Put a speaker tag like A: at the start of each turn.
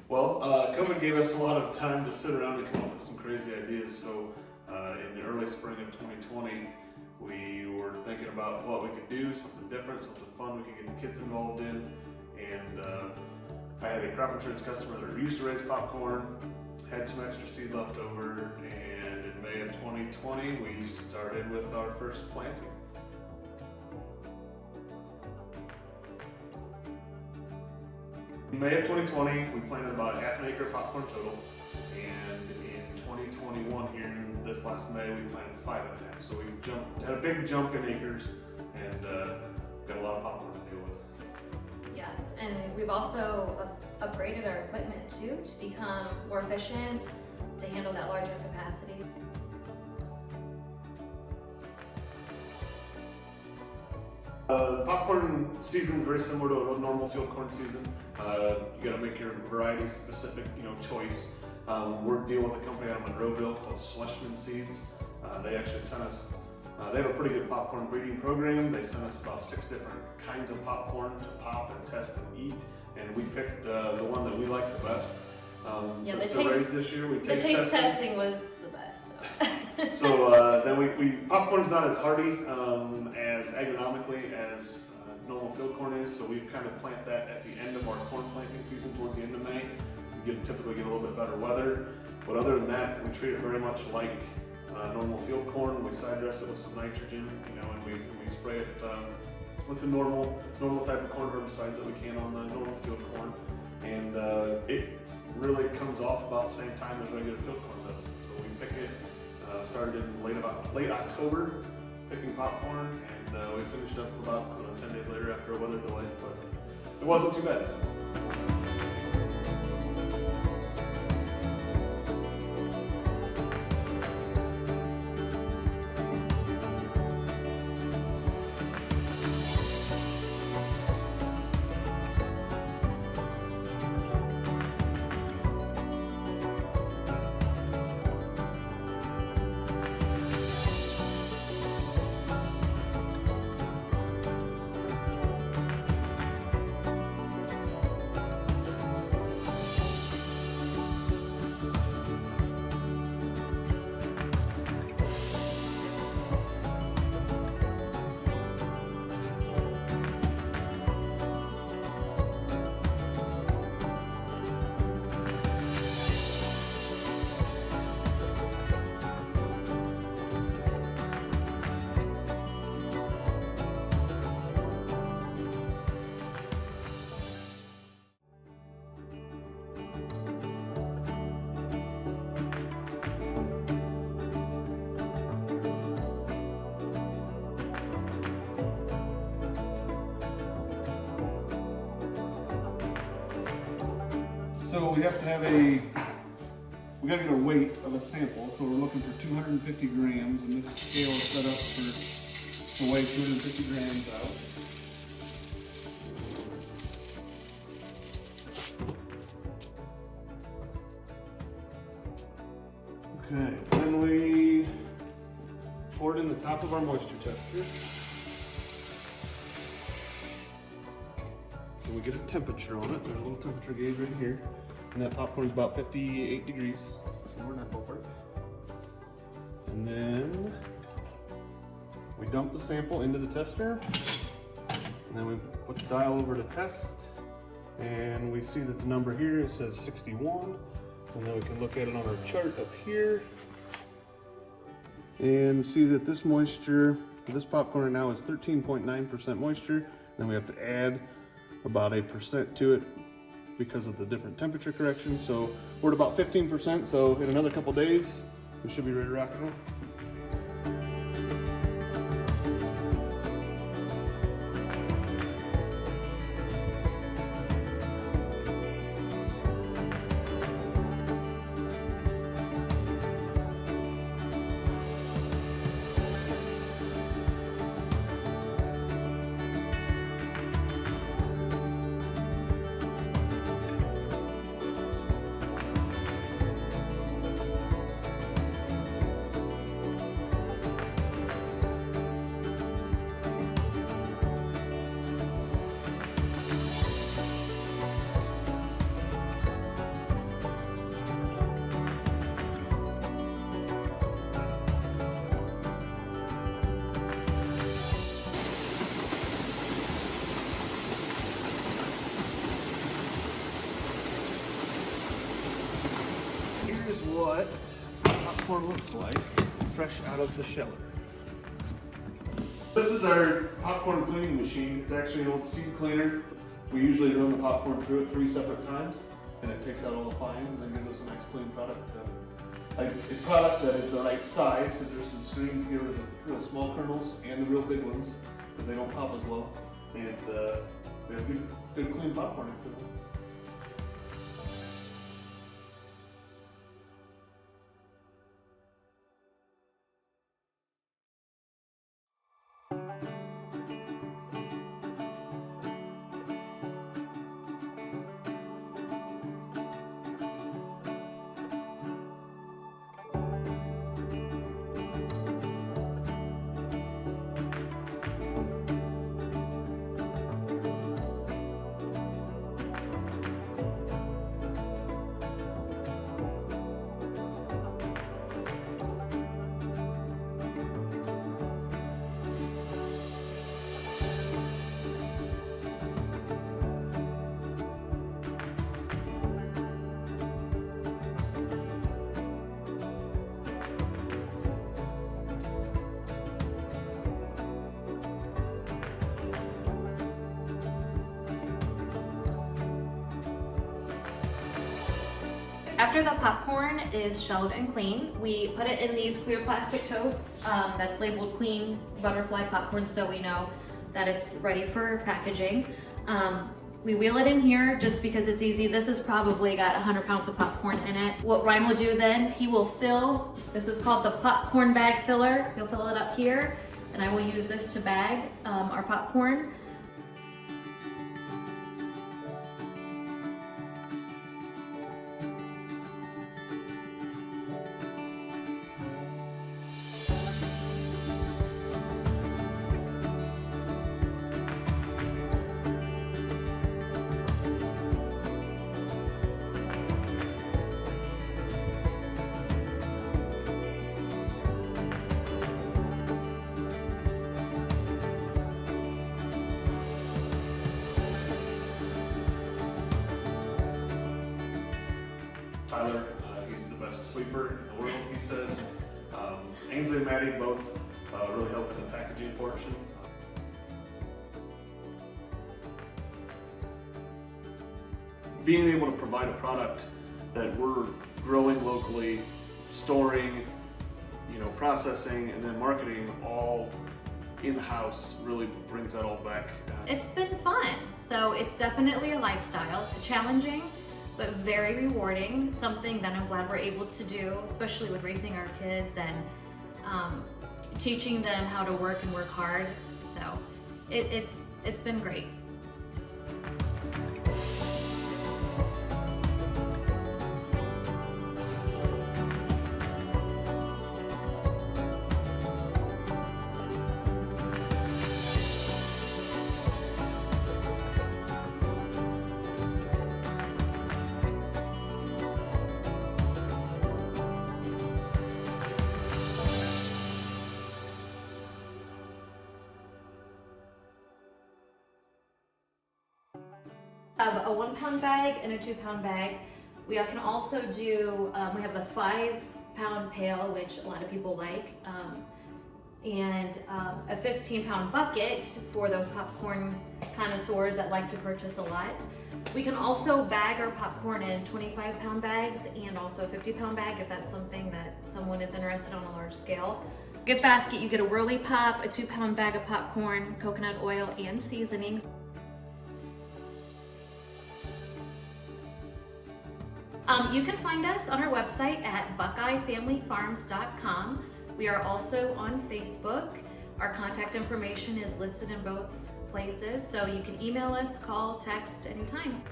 A: Well, COVID gave us a lot of time to sit around and come up with some crazy ideas. So in the early spring of 2020, we were thinking about what we could do, something different, something fun we could get the kids involved in. And I had a crop insurance customer that used to raise popcorn, had some extra seed left over, and in May of 2020, we started with our first planting. In May of 2020, we planted about half an acre of popcorn total, and in 2021, here in this last May, we planted 5.5. So we had a big jump in acres, and got a lot of popcorn to deal with.
B: Yes, and we've also upgraded our equipment too to become more efficient, to handle that larger capacity.
A: The popcorn season is very similar to a normal field corn season. You got to make your variety specific, choice. We're dealing with a company out of Monroeville called Schlesman Seeds. They actually sent us. They have a pretty good popcorn breeding program. They sent us about 6 different kinds of popcorn to pop and test and eat, and we picked the one that we liked the best to raise this year.
B: The taste testing was the best.
A: So then popcorn's not as hardy as agronomically as normal field corn is, so we kind of plant that at the end of our corn planting season, towards the end of May. We typically get a little bit better weather, but other than that, we treat it very much like normal field corn. We side dress it with some nitrogen, and we spray it with the normal type of corn herbicides that we can on the normal field corn, and it really comes off about the same time as regular field corn does. So we pick it. Started in late October picking popcorn, and we finished up about 10 days later after a weather delay, but it wasn't too bad. So we have to have we gotta get a weight of a sample, so we're looking for 250 grams, and this scale is set up to weigh 250 grams out. Okay, then we pour it in the top of our moisture tester. So we get a temperature on it. There's a little temperature gauge right here. And that popcorn is about 58 degrees, somewhere in that ballpark. And then we dump the sample into the tester. And then we put the dial over to test. And we see that the number here, it says 61. And then we can look at it on our chart up here. And see that this popcorn right now is 13.9% moisture. Then we have to add about 1% to it because of the different temperature corrections. So we're at about 15%, so in another couple days, we should be ready to rock and roll. what popcorn looks like fresh out of the sheller. This is our popcorn cleaning machine. It's actually an old seed cleaner. We usually run the popcorn through it 3 separate times, and it takes out all the fines and then gives us a nice clean product. A product that is the right size, because there's some screens here with the real small kernels and the real big ones, because they don't pop as well. And we have good clean popcorn after them.
B: After the popcorn is shelled and clean, we put it in these clear plastic totes that's labeled clean butterfly popcorn, so we know that it's ready for packaging. We wheel it in here just because it's easy. This has probably got 100 pounds of popcorn in it. What Ryan will do then, he will fill, this is called the popcorn bag filler. He'll fill it up here, and I will use this to bag our popcorn.
A: Tyler, he's the best sleeper in the world, he says. Ainsley and Maddie both really help in the packaging portion. Being able to provide a product that we're growing locally, storing, processing, and then marketing all in-house really brings that all back.
B: It's been fun. So it's definitely a lifestyle, challenging, but very rewarding, something that I'm glad we're able to do, especially with raising our kids and teaching them how to work and work hard. So it's been great. Of a 1 pound bag and a 2 pound bag. We can also do, we have the 5 pound pail, which a lot of people like, and a 15 pound bucket for those popcorn connoisseurs that like to purchase a lot. We can also bag our popcorn in 25 pound bags and also a 50 pound bag if that's something that someone is interested on a large scale. Gift basket, you get a whirly pop, a 2 pound bag of popcorn, coconut oil, and seasonings. You can find us on our website at buckeyefamilyfarms.com. We are also on Facebook. Our contact information is listed in both places, so you can email us, call, text anytime.